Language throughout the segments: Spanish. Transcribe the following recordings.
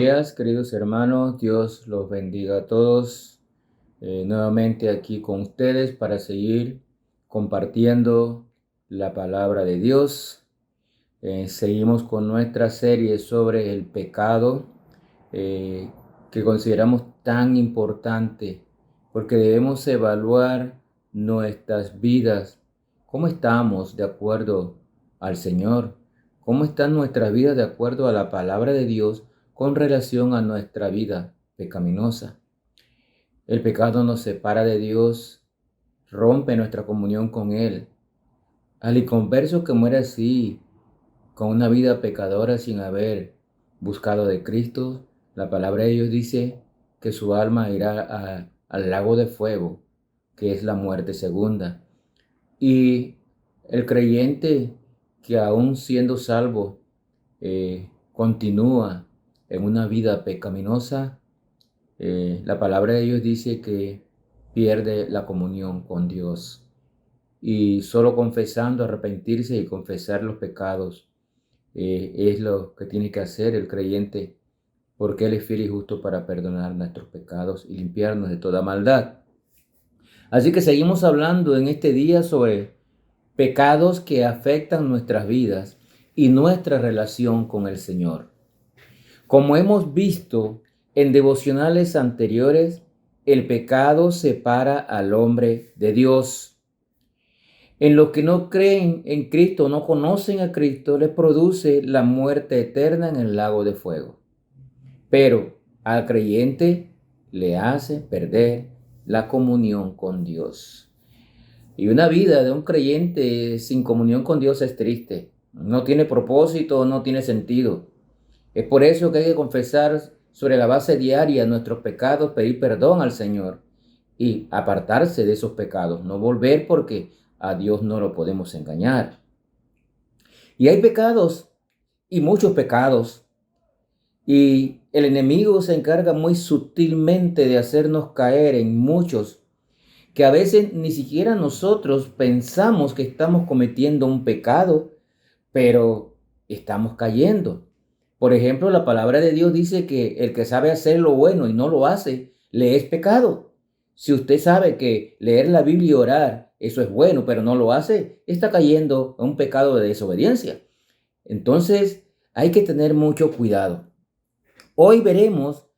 días, queridos hermanos. Dios los bendiga a todos. Nuevamente aquí con ustedes para seguir compartiendo la palabra de Dios. Seguimos con nuestra serie sobre el pecado eh, que consideramos tan importante porque debemos evaluar nuestras vidas. ¿Cómo estamos de acuerdo al Señor? ¿Cómo están nuestras vidas de acuerdo a la palabra de Dios con relación a nuestra vida pecaminosa? El pecado nos separa de Dios, rompe nuestra comunión con Él. Al inconverso que muere así, con una vida pecadora sin haber buscado de Cristo, la palabra de Dios dice que su alma irá al lago de fuego, que es la muerte segunda. Y el creyente que aún siendo salvo continúa en una vida pecaminosa, la palabra de Dios dice que pierde la comunión con Dios. Y solo confesando, arrepentirse y confesar los pecados es lo que tiene que hacer el creyente, porque Él es fiel y justo para perdonar nuestros pecados y limpiarnos de toda maldad. Así que seguimos hablando en este día sobre pecados que afectan nuestras vidas y nuestra relación con el Señor. Como hemos visto en devocionales anteriores, el pecado separa al hombre de Dios. En los que no creen en Cristo, no conocen a Cristo, les produce la muerte eterna en el lago de fuego. Pero al creyente le hace perder la comunión con Dios. Y una vida de un creyente sin comunión con Dios es triste. No tiene propósito, no tiene sentido. Es por eso que hay que confesar sobre la base diaria nuestros pecados, pedir perdón al Señor y apartarse de esos pecados, no volver porque a Dios no lo podemos engañar. Y hay pecados y muchos pecados. Y el enemigo se encarga muy sutilmente de hacernos caer en muchos que a veces ni siquiera nosotros pensamos que estamos cometiendo un pecado, pero estamos cayendo. Por ejemplo, la palabra de Dios dice que el que sabe hacer lo bueno y no lo hace, le es pecado. Si usted sabe que leer la Biblia y orar, eso es bueno, pero no lo hace, está cayendo en un pecado de desobediencia. Entonces, hay que tener mucho cuidado. Hoy veremos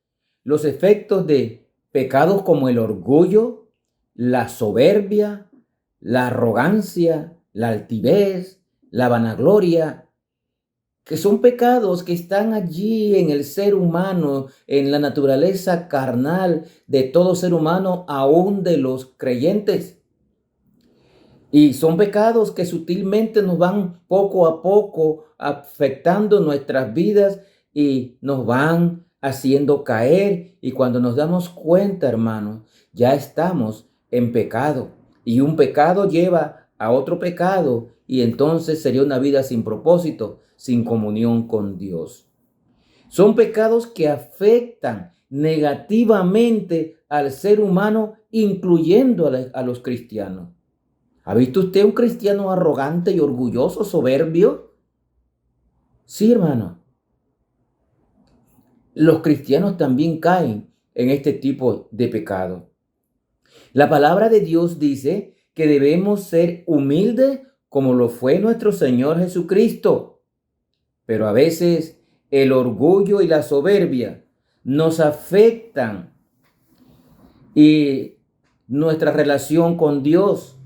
los efectos de pecados como el orgullo, la soberbia, la arrogancia, la altivez, la vanagloria, que son pecados que están allí en el ser humano, en la naturaleza carnal de todo ser humano, aún de los creyentes. Y son pecados que sutilmente nos van poco a poco afectando nuestras vidas y nos van haciendo caer. Y cuando nos damos cuenta, hermanos, ya estamos en pecado. Y un pecado lleva a otro pecado y entonces sería una vida sin propósito, sin comunión con Dios. Son pecados que afectan negativamente al ser humano, incluyendo a los cristianos. ¿Ha visto usted un cristiano arrogante y orgulloso, soberbio? Sí, hermano. Los cristianos también caen en este tipo de pecado. La palabra de Dios dice que debemos ser humildes como lo fue nuestro Señor Jesucristo. Pero a veces el orgullo y la soberbia nos afectan y nuestra relación con Dios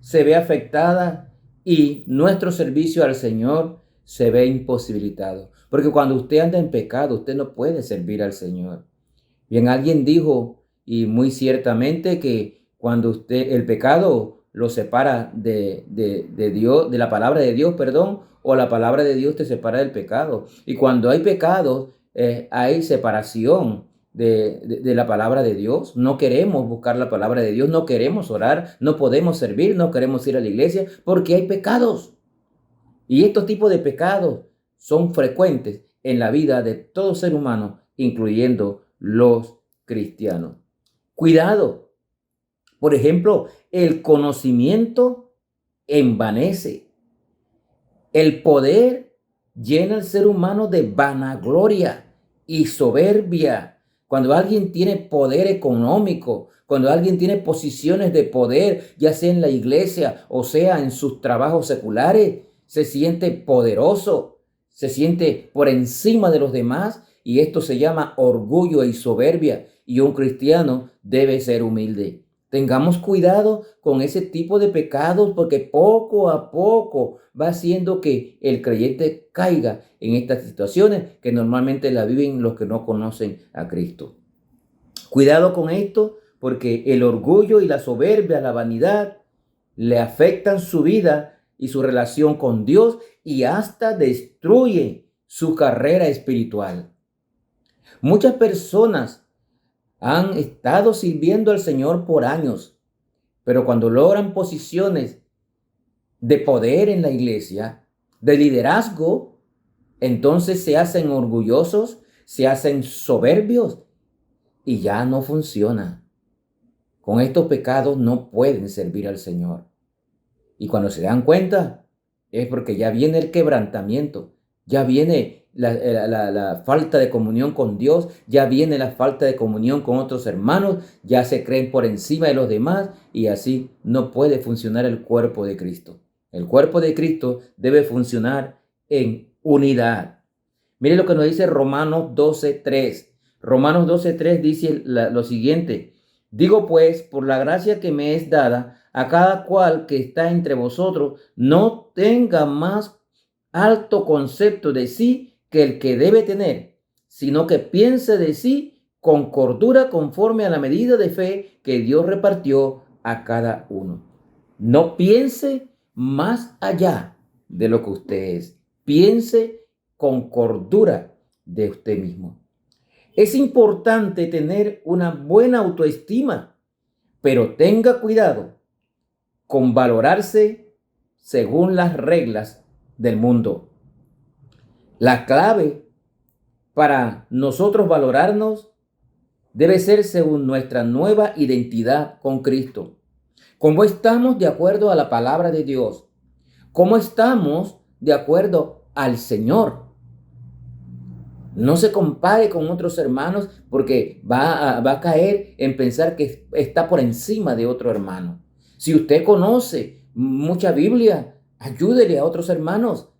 se ve afectada y nuestro servicio al Señor se ve imposibilitado. Porque cuando usted anda en pecado, usted no puede servir al Señor. Bien, alguien dijo, y muy ciertamente, que cuando el pecado lo separa de Dios, de la palabra de Dios, perdón, o la palabra de Dios te separa del pecado. Y cuando hay pecado, hay separación de la palabra de Dios. No queremos buscar la palabra de Dios, no queremos orar, no podemos servir, no queremos ir a la iglesia porque hay pecados. Y estos tipos de pecados son frecuentes en la vida de todo ser humano, incluyendo los cristianos. Cuidado. Por ejemplo, el conocimiento envanece. El poder llena al ser humano de vanagloria y soberbia. Cuando alguien tiene poder económico, cuando alguien tiene posiciones de poder, ya sea en la iglesia o sea en sus trabajos seculares, se siente poderoso, se siente por encima de los demás, y esto se llama orgullo y soberbia. Y un cristiano debe ser humilde. Tengamos cuidado con ese tipo de pecados, porque poco a poco va haciendo que el creyente caiga en estas situaciones que normalmente la viven los que no conocen a Cristo. Cuidado con esto, porque el orgullo y la soberbia, la vanidad, le afectan su vida y su relación con Dios, y hasta destruye su carrera espiritual. Muchas personas han estado sirviendo al Señor por años, pero cuando logran posiciones de poder en la iglesia, de liderazgo, entonces se hacen orgullosos, se hacen soberbios y ya no funciona. Con estos pecados no pueden servir al Señor. Y cuando se dan cuenta, es porque ya viene el quebrantamiento, ya viene la falta de comunión con Dios, ya viene la falta de comunión con otros hermanos, ya se creen por encima de los demás, y así no puede funcionar el cuerpo de Cristo. El cuerpo de Cristo debe funcionar en unidad. Mire lo que nos dice Romanos 12:3. Romanos 12:3 dice lo siguiente: digo pues, por la gracia que me es dada, a cada cual que está entre vosotros, no tenga más alto concepto de sí que el que debe tener, sino que piense de sí con cordura, conforme a la medida de fe que Dios repartió a cada uno. No piense más allá de lo que usted es. Piense con cordura de usted mismo. Es importante tener una buena autoestima, pero tenga cuidado con valorarse según las reglas del mundo. La clave para nosotros valorarnos debe ser según nuestra nueva identidad con Cristo. ¿Cómo estamos de acuerdo a la palabra de Dios? ¿Cómo estamos de acuerdo al Señor? No se compare con otros hermanos, porque va a caer en pensar que está por encima de otro hermano. Si usted conoce mucha Biblia, ayúdele a otros hermanos.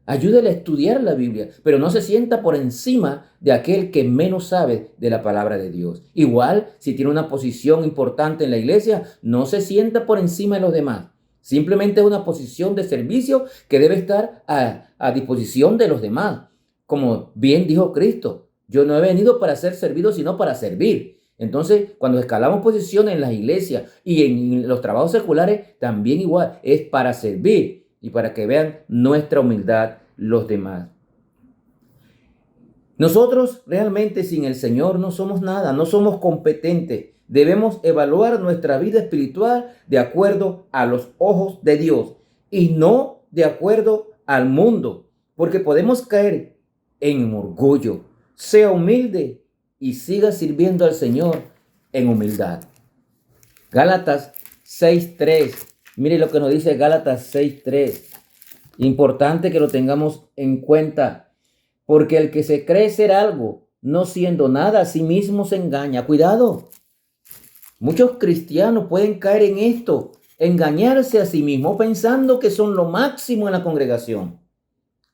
Ayúdele a estudiar la Biblia, pero no se sienta por encima de aquel que menos sabe de la palabra de Dios. Igual, si tiene una posición importante en la iglesia, no se sienta por encima de los demás. Simplemente es una posición de servicio que debe estar a disposición de los demás. Como bien dijo Cristo, yo no he venido para ser servido, sino para servir. Entonces, cuando escalamos posiciones en las iglesias y en los trabajos seculares, también igual es para servir y para que vean nuestra humildad los demás. Nosotros realmente sin el Señor no somos nada, no somos competentes. Debemos evaluar nuestra vida espiritual de acuerdo a los ojos de Dios y no de acuerdo al mundo, porque podemos caer en orgullo. Sea humilde y siga sirviendo al Señor en humildad. Gálatas 6:3. Mire lo que nos dice Gálatas 6:3. Importante que lo tengamos en cuenta, porque el que se cree ser algo, no siendo nada, a sí mismo se engaña. Cuidado. Muchos cristianos pueden caer en esto, engañarse a sí mismos pensando que son lo máximo en la congregación.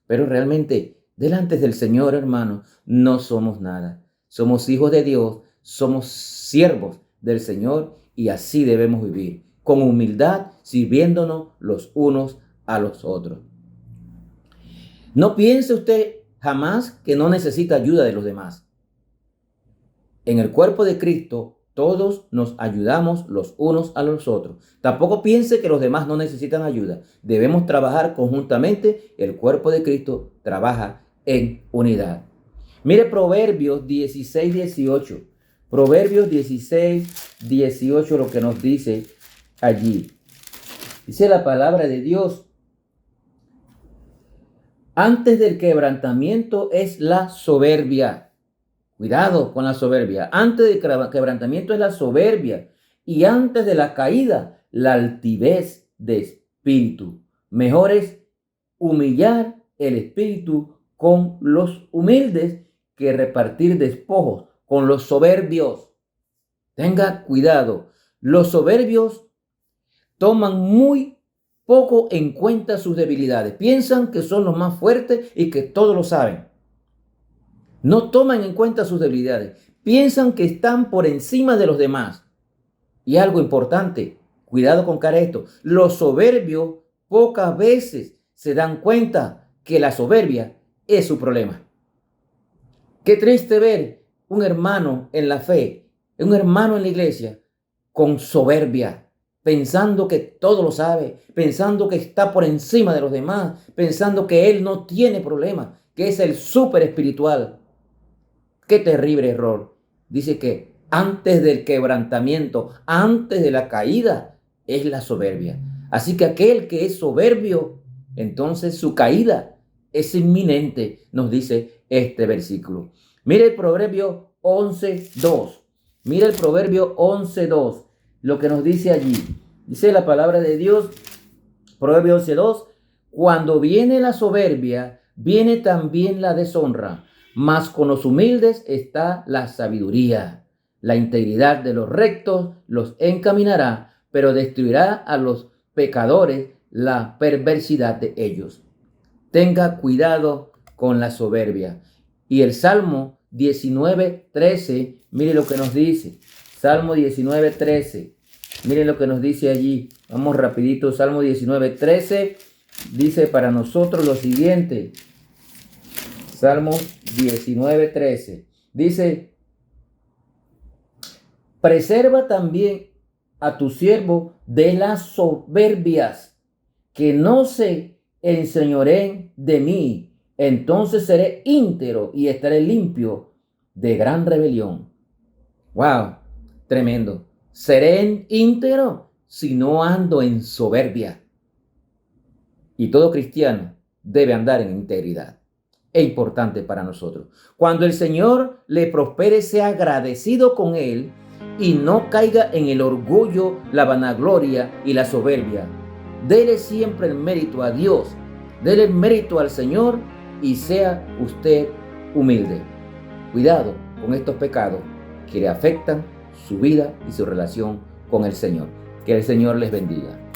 Pero realmente, delante del Señor, hermano, no somos nada. Somos hijos de Dios, somos siervos del Señor, y así debemos vivir, con humildad, sirviéndonos los unos a los otros. No piense usted jamás que no necesita ayuda de los demás. En el cuerpo de Cristo, todos nos ayudamos los unos a los otros. Tampoco piense que los demás no necesitan ayuda. Debemos trabajar conjuntamente. El cuerpo de Cristo trabaja en unidad. Mire Proverbios 16:18. Proverbios 16:18, lo que nos dice allí. Dice la palabra de Dios: antes del quebrantamiento es la soberbia. Cuidado con la soberbia. Antes del quebrantamiento es la soberbia. Y antes de la caída, la altivez de espíritu. Mejor es humillar el espíritu con los humildes que repartir despojos con los soberbios. Tenga cuidado. Los soberbios toman muy poco en cuenta sus debilidades. Piensan que son los más fuertes y que todo lo saben. No toman en cuenta sus debilidades. Piensan que están por encima de los demás. Y algo importante, cuidado con cara esto. Los soberbios pocas veces se dan cuenta que la soberbia es su problema. Qué triste ver un hermano en la fe, un hermano en la iglesia, con soberbia, pensando que todo lo sabe, pensando que está por encima de los demás, pensando que él no tiene problema, que es el súper espiritual. Qué terrible error. Dice que antes del quebrantamiento, antes de la caída, es la soberbia. Así que aquel que es soberbio, entonces su caída es inminente, nos dice este versículo. Mire el Proverbio 11:2. Mira el Proverbio 11:2, lo que nos dice allí. Dice la palabra de Dios, Proverbio 11:2, cuando viene la soberbia, viene también la deshonra, mas con los humildes está la sabiduría. La integridad de los rectos los encaminará, pero destruirá a los pecadores la perversidad de ellos. Tenga cuidado con la soberbia. Y el Salmo 19:13, mire lo que nos dice. Salmo 19:13, mire lo que nos dice allí. Vamos rapidito, Salmo 19:13 dice para nosotros lo siguiente. Salmo 19:13 dice: preserva también a tu siervo de las soberbias, que no se enseñoreen de mí, entonces seré íntegro y estaré limpio de gran rebelión. Wow, tremendo. Seré íntegro si no ando en soberbia. Y todo cristiano debe andar en integridad. Es importante para nosotros. Cuando el Señor le prospere, sea agradecido con Él y no caiga en el orgullo, la vanagloria y la soberbia. Dele siempre el mérito a Dios, dele el mérito al Señor y sea usted humilde. Cuidado con estos pecados que le afectan su vida y su relación con el Señor. Que el Señor les bendiga.